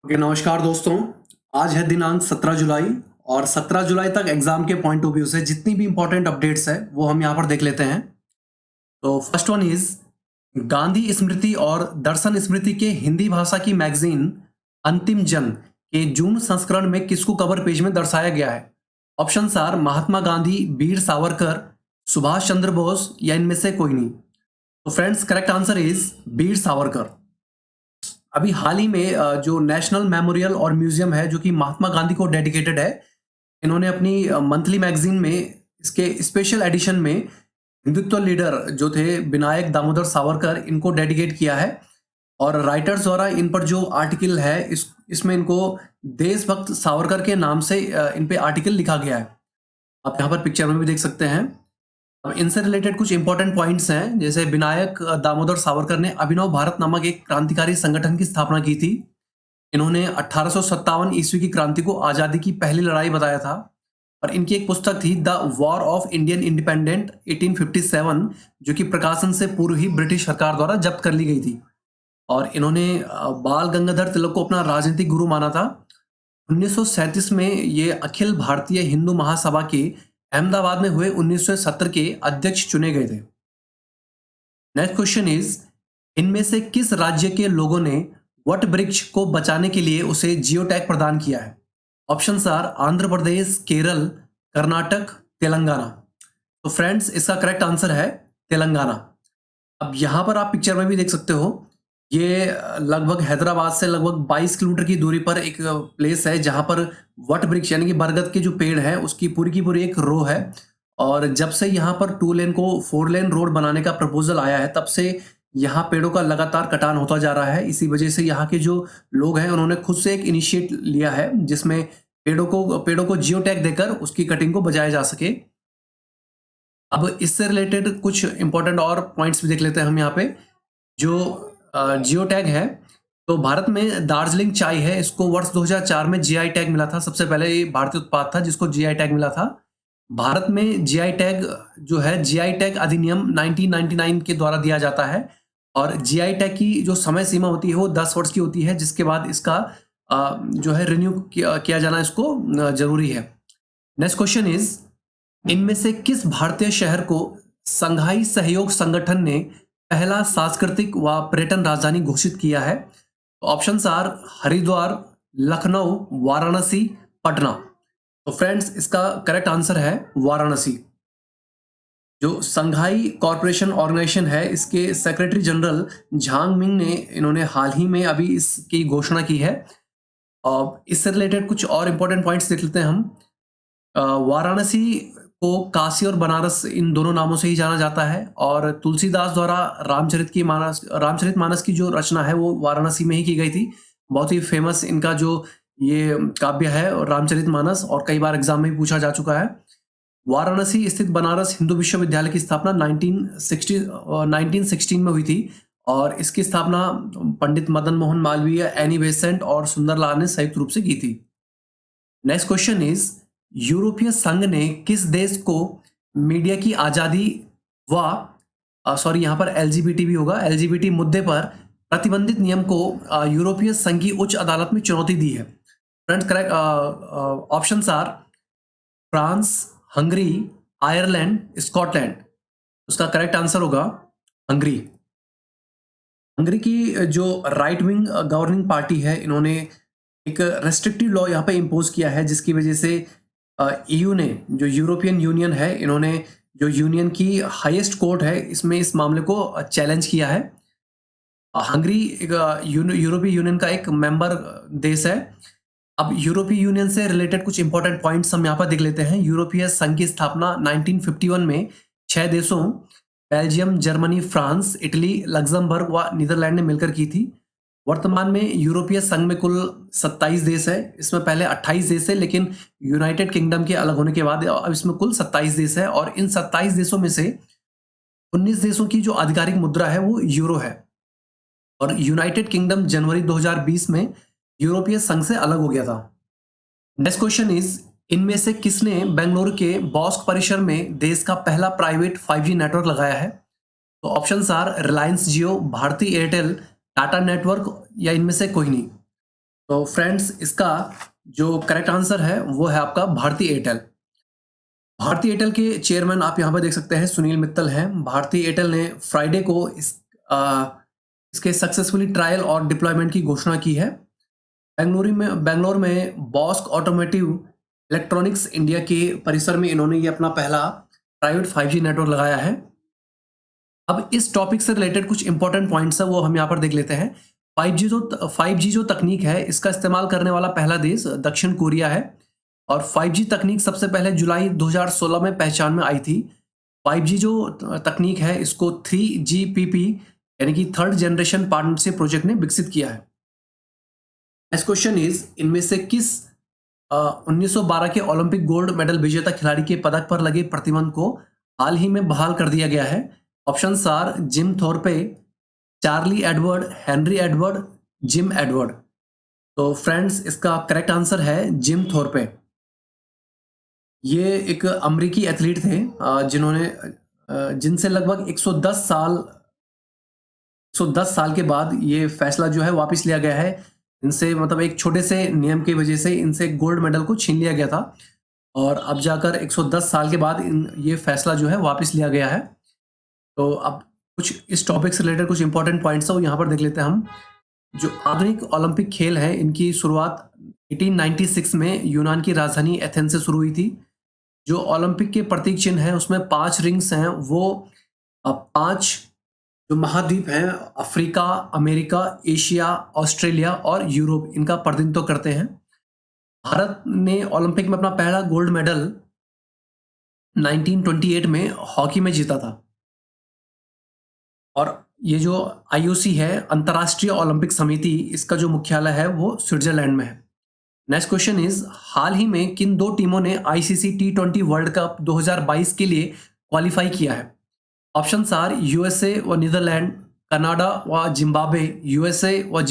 Okay, नमस्कार दोस्तों। आज है दिनांक 17 जुलाई और 17 जुलाई तक एग्जाम के पॉइंट ऑफ व्यू से जितनी भी इंपॉर्टेंट अपडेट्स है वो हम यहाँ पर देख लेते हैं। तो फर्स्ट वन इज गांधी स्मृति और दर्शन स्मृति के हिंदी भाषा की मैगजीन अंतिम जंग के जून संस्करण में किसको कवर पेज में दर्शाया गया है? ऑप्शन आर महात्मा गांधी, वीर सावरकर, सुभाष चंद्र बोस या इनमें से कोई नहीं। तो friends, correct answer is Veer Savarkar. अभी हाल ही में जो नेशनल मेमोरियल और म्यूजियम है जो कि महात्मा गांधी को डेडिकेटेड है, इन्होंने अपनी मंथली मैगजीन में इसके स्पेशल एडिशन में हिंदुत्व लीडर जो थे विनायक दामोदर सावरकर, इनको डेडिकेट किया है। और राइटर्स द्वारा इन पर जो आर्टिकल है इसमें इनको देशभक्त सावरकर के नाम से इन पे आर्टिकल लिखा गया है। आप यहाँ पर पिक्चर में भी देख सकते हैं। अब इनसे रिलेटेड कुछ इंपॉर्टेंट पॉइंट्स हैं, जैसे विनायक दामोदर सावरकर ने अभिनव भारत नामक एक क्रांतिकारी संगठन की स्थापना की थी। इन्होंने 1857 ईस्वी की क्रांति को आजादी की पहली लड़ाई बताया था। और इनकी एक पुस्तक थी the war of Indian independent 1857, जो कि प्रकाशन से पूर्व ही ब्रिटिश सरकार द्वारा जब्त कर ली गई थी। और इन्होंने बाल गंगाधर तिलक को अपना राजनीतिक गुरु माना था। 1937 में ये अखिल भारतीय हिंदू महासभा के अहमदाबाद में हुए 1970 के अध्यक्ष चुने गए थे। नेक्स्ट क्वेश्चन इज, इनमें से किस राज्य के लोगों ने वट वृक्ष को बचाने के लिए उसे जियो टैग प्रदान किया है? Option are Andhra Pradesh, Kerala, Karnataka, Telangana. तो फ्रेंड्स, इसका करेक्ट आंसर है तेलंगाना। अब यहां पर आप पिक्चर में भी देख सकते हो, ये लगभग हैदराबाद से लगभग 22 किलोमीटर की दूरी पर एक प्लेस है जहां पर वट वृक्ष यानी कि बरगद के जो पेड़ है उसकी पूरी की पूरी एक रो है। और जब से यहाँ पर 2 लेन को 4 लेन रोड बनाने का प्रपोजल आया है, तब से यहाँ पेड़ों का लगातार कटान होता जा रहा है। इसी वजह से यहाँ के जो लोग हैं उन्होंने खुद से एक इनिशिएट लिया है जिसमें पेड़ों को जियो टैग देकर उसकी कटिंग को बचाया जा सके। अब इससे रिलेटेड कुछ इंपॉर्टेंट और पॉइंट्स भी देख लेते हैं हम यहाँ पे। जो जियो टैग है, तो भारत में दार्जिलिंग चाय है, इसको वर्ष 2004 में जीआई टैग मिला था। सबसे पहले ये भारतीय उत्पाद था जिसको जीआई टैग मिला था। भारत में जीआई टैग जो है, जीआई टैग अधिनियम 1999 के द्वारा दिया जाता है। और जीआई टैग की जो समय सीमा होती है वो 10 वर्ष की होती है, जिसके बाद इसका जो है रिन्यू किया जाना इसको जरूरी है। नेक्स्ट क्वेश्चन इज, इनमें से किस भारतीय शहर को संघाई सहयोग संगठन ने पहला सांस्कृतिक व पर्यटन राजधानी घोषित किया है? Option are Haridwar, Lucknow, Varanasi, Patna. तो फ्रेंड्स, इसका करेक्ट आंसर है वाराणसी। जो संघाई कॉरपोरेशन ऑर्गेनाइजेशन है, इसके सेक्रेटरी जनरल झांग मिंग ने इन्होंने हाल ही में अभी इसकी घोषणा की है। और इससे रिलेटेड कुछ और इंपॉर्टेंट पॉइंट्स देख लेते हैं हम। वाराणसी को काशी और बनारस इन दोनों नामों से ही जाना जाता है। और तुलसीदास द्वारा रामचरितमानस की जो रचना है वो वाराणसी में ही की गई थी। बहुत ही फेमस इनका जो ये काव्य है रामचरितमानस, और कई बार एग्जाम में भी पूछा जा चुका है। वाराणसी स्थित बनारस हिंदू विश्वविद्यालय की स्थापना 1916 में हुई थी। और इसकी स्थापना पंडित मदन मोहन मालवीय, एनी बेसेंट और सुंदरलाल ने संयुक्त रूप से की थी। नेक्स्ट क्वेश्चन इज, यूरोपीय संघ ने किस देश को मीडिया की आजादी व सॉरी यहाँ पर एलजीबीटी भी होगा, एलजीबीटी मुद्दे पर प्रतिबंधित नियम को यूरोपीय संघ की उच्च अदालत में चुनौती दी है? Friends, correct options are France, Hungary, Ireland, Scotland. उसका करेक्ट आंसर होगा हंगरी। हंगरी की जो राइट विंग गवर्निंग पार्टी है, इन्होंने एक रेस्ट्रिक्टिव लॉ यहाँ पे इम्पोज किया है, जिसकी वजह से ईयू ने, जो यूरोपियन यूनियन है, इन्होंने जो यूनियन की हाईएस्ट कोर्ट है इसमें इस मामले को चैलेंज किया है। हंगरी एक यूरोपीय यूनियन का एक मेंबर देश है। अब यूरोपीय यूनियन से रिलेटेड कुछ इंपॉर्टेंट पॉइंट्स हम यहाँ पर देख लेते हैं। यूरोपीय संघ की स्थापना 1951 में 6 देशों Belgium, Germany, France, Italy, Luxembourg व नीदरलैंड ने मिलकर की थी। वर्तमान में यूरोपीय संघ में कुल 27 देश है। इसमें पहले 28 देश है, लेकिन यूनाइटेड किंगडम के अलग होने के बाद अब इसमें कुल 27 देश है। और इन 27 देशों में से 19 देशों की जो आधिकारिक मुद्रा है वो यूरो है। और यूनाइटेड किंगडम जनवरी 2020 में यूरोपीय संघ से अलग हो गया था। नेक्स्ट क्वेश्चन इज, इनमें से किसने बेंगलुरु के बॉस्क परिसर में देश का पहला प्राइवेट 5G नेटवर्क लगाया है? तो options are Reliance Jio, Bharti Airtel, Tata network या इनमें से कोई नहीं। तो फ्रेंड्स, इसका जो करेक्ट आंसर है वो है आपका भारती एयरटेल। भारती एयरटेल के चेयरमैन आप यहाँ पर देख सकते हैं, सुनील मित्तल हैं। भारती एयरटेल ने फ्राइडे को इसके सक्सेसफुली ट्रायल और डिप्लॉयमेंट की घोषणा की है। बेंगलोर में बॉस्क ऑटोमोटिव इलेक्ट्रॉनिक्स इंडिया के परिसर में इन्होंने ये अपना पहला प्राइवेट 5G नेटवर्क लगाया है। अब इस टॉपिक से रिलेटेड कुछ इंपॉर्टेंट पॉइंट्स है वो हम यहाँ पर देख लेते हैं। 5G जो तकनीक है, इसका इस्तेमाल करने वाला पहला देश दक्षिण कोरिया है और 5G तकनीक सबसे पहले जुलाई 2016 में पहचान में आई थी। 5G जो तकनीक है, इसको 3GPP यानी कि थर्ड जनरेशन पार्टनरशिप प्रोजेक्ट ने विकसित किया है। नेक्स्ट क्वेश्चन इज, इनमें से किस 1912 के ओलंपिक गोल्ड मेडल विजेता खिलाड़ी के पदक पर लगे प्रतिबंध को हाल ही में बहाल कर दिया गया है? Options are Jim Thorpe, Charlie Edward, Henry Edward, Jim Edward. तो फ्रेंड्स, इसका करेक्ट आंसर है जिम थॉर्पे। ये एक अमेरिकी एथलीट थे जिनसे लगभग 110 साल के बाद ये फैसला जो है वापस लिया गया है। इनसे मतलब एक छोटे से नियम की वजह से इनसे गोल्ड मेडल को छीन लिया गया था और अब जाकर 110 साल के बाद ये फैसला जो है वापस लिया गया है। तो अब कुछ इस टॉपिक से रिलेटेड कुछ इंपॉर्टेंट पॉइंट्स है वो यहाँ पर देख लेते हैं हम। जो आधुनिक ओलंपिक खेल है, इनकी शुरुआत 1896 में यूनान की राजधानी एथेंस से शुरू हुई थी। जो ओलंपिक के प्रतीक चिन्ह है उसमें 5 रिंग्स हैं, वो 5 जो महाद्वीप हैं, अफ्रीका, अमेरिका, एशिया, ऑस्ट्रेलिया और यूरोप, इनका प्रतिनिधित्व करते हैं। भारत ने ओलंपिक में अपना पहला गोल्ड मेडल 1928 में हॉकी में जीता था। और ये जो IOC है, अंतर्राष्ट्रीय ओलंपिक समिति, इसका जो मुख्यालय है वो स्विट्जरलैंड में है। नेक्स्ट क्वेश्चन इज, हाल ही में किन 2 टीमों ने ICC T20 वर्ल्ड कप 2022 के लिए क्वालिफाई किया है? ऑप्शंस आर USA व नीदरलैंड, कनाडा व जिम्बाब्वे, USA व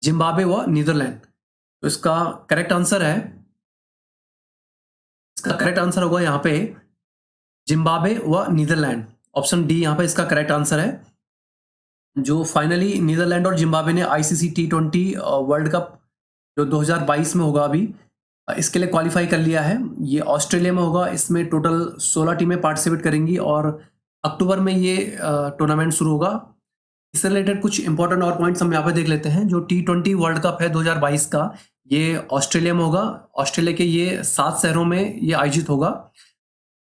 जिम्बाब्वे व नीदरलैंड। तो इसका करेक्ट आंसर होगा यहाँ पे जिम्बाब्वे व नीदरलैंड। ऑप्शन डी यहाँ पे इसका करेक्ट आंसर है। जो फाइनली नीदरलैंड और जिम्बाब्वे ने ICC T20 वर्ल्ड कप जो 2022 में होगा अभी, इसके लिए क्वालिफाई कर लिया है। ये ऑस्ट्रेलिया में होगा। इसमें टोटल 16 टीमें पार्टिसिपेट करेंगी और अक्टूबर में ये टूर्नामेंट शुरू होगा। इससे रिलेटेड कुछ इंपॉर्टेंट और पॉइंट्स हम यहाँ पे देख लेते हैं। जो T20 वर्ल्ड कप है 2022 का, ये ऑस्ट्रेलिया में होगा। ऑस्ट्रेलिया के ये 7 शहरों में ये आयोजित होगा।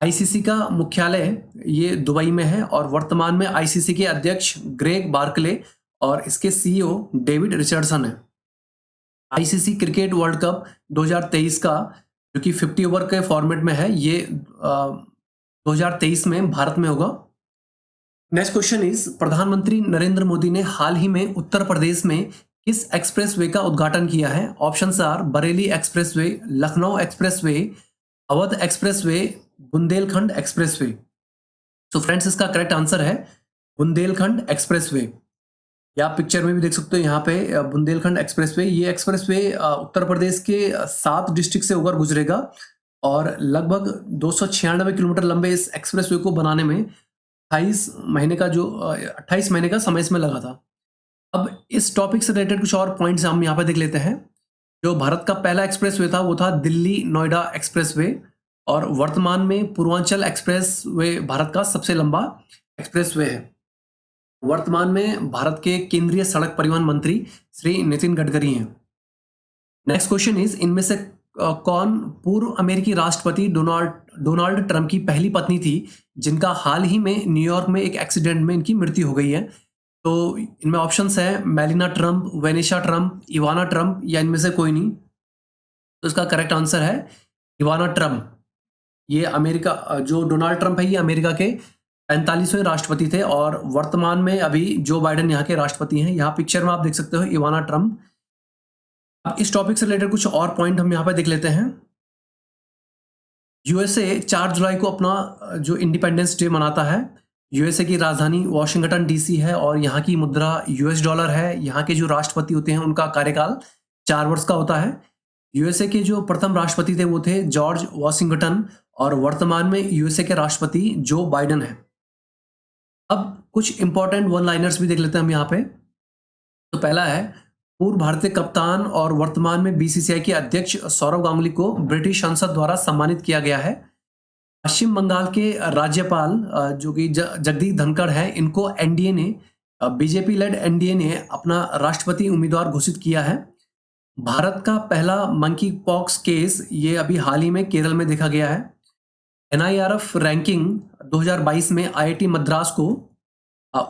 ICC का मुख्यालय ये दुबई में है और वर्तमान में ICC के अध्यक्ष ग्रेग बार्कले और इसके CEO डेविड रिचर्डसन है। ICC क्रिकेट वर्ल्ड कप 2023 का, जो कि 50 ओवर के फॉर्मेट में है, ये 2023 में भारत में होगा। नेक्स्ट क्वेश्चन इज, प्रधानमंत्री नरेंद्र मोदी ने हाल ही में उत्तर प्रदेश में किस एक्सप्रेसवे का उद्घाटन किया है? Options are Bareilly expressway, Lucknow expressway, Awadh expressway, Bundelkhand expressway. तो फ्रेंड्स, इसका करेक्ट आंसर है बुंदेलखंड एक्सप्रेसवे। या आप पिक्चर में भी देख सकते हो यहाँ पे बुंदेलखंड एक्सप्रेसवे। ये एक्सप्रेसवे उत्तर प्रदेश के 7 डिस्ट्रिक्ट से होकर गुजरेगा और लगभग 296 किलोमीटर लंबे इस एक्सप्रेसवे को बनाने में 28 महीने का समय इसमें लगा था। अब इस टॉपिक से रिलेटेड कुछ और पॉइंट्स हम यहाँ पे देख लेते हैं। जो भारत का पहला एक्सप्रेसवे था वो था दिल्ली नोएडा एक्सप्रेसवे और वर्तमान में पूर्वांचल एक्सप्रेसवे भारत का सबसे लंबा एक्सप्रेसवे है। वर्तमान में भारत के केंद्रीय सड़क परिवहन मंत्री श्री नितिन गडकरी हैं। नेक्स्ट क्वेश्चन इज, इनमें से कौन पूर्व अमेरिकी राष्ट्रपति डोनाल्ड ट्रंप की पहली पत्नी थी जिनका हाल ही में न्यूयॉर्क में एक एक्सीडेंट में इनकी मृत्यु हो गई है? तो इनमें ऑप्शंस है Melania Trump, Vanessa Trump, Ivana Trump या इनमें से कोई नहीं। तो इसका करेक्ट आंसर है इवाना ट्रंप। ये अमेरिका, जो डोनाल्ड ट्रंप है, ये अमेरिका के 45वें राष्ट्रपति थे और वर्तमान में अभी जो बाइडेन यहाँ के राष्ट्रपति हैं। यहाँ पिक्चर में आप देख सकते हो इवाना ट्रंप। अब इस टॉपिक से रिलेटेड कुछ और पॉइंट हम यहाँ पे देख लेते हैं। USA 4 जुलाई को अपना जो इंडिपेंडेंस डे मनाता है। USA की राजधानी वॉशिंगटन DC है और यहाँ की मुद्रा US डॉलर है। यहाँ के जो राष्ट्रपति होते हैं उनका कार्यकाल 4 वर्ष का होता है। USA के जो प्रथम राष्ट्रपति थे वो थे जॉर्ज वॉशिंगटन और वर्तमान में USA के राष्ट्रपति जो बाइडेन है। अब कुछ इंपॉर्टेंट वन लाइनर्स भी देख लेते हैं हम यहाँ पे। तो पहला है, पूर्व भारतीय कप्तान और वर्तमान में बीसीसीआई के अध्यक्ष सौरव गांगुली को ब्रिटिश संसद द्वारा सम्मानित किया गया है। पश्चिम बंगाल के राज्यपाल जो कि जगदीप धनखड़ है, इनको एनडीए ने बीजेपी लेड एनडीए ने अपना राष्ट्रपति उम्मीदवार घोषित किया है। भारत का पहला मंकी पॉक्स केस ये अभी हाल ही में केरल में देखा गया है। एनआईआरएफ रैंकिंग 2022 में आईआईटी मद्रास को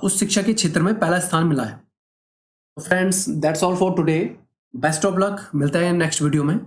उस शिक्षा के क्षेत्र में पहला स्थान मिला है। Friends, that's all for today. Best of luck, मिलते हैं नेक्स्ट वीडियो में।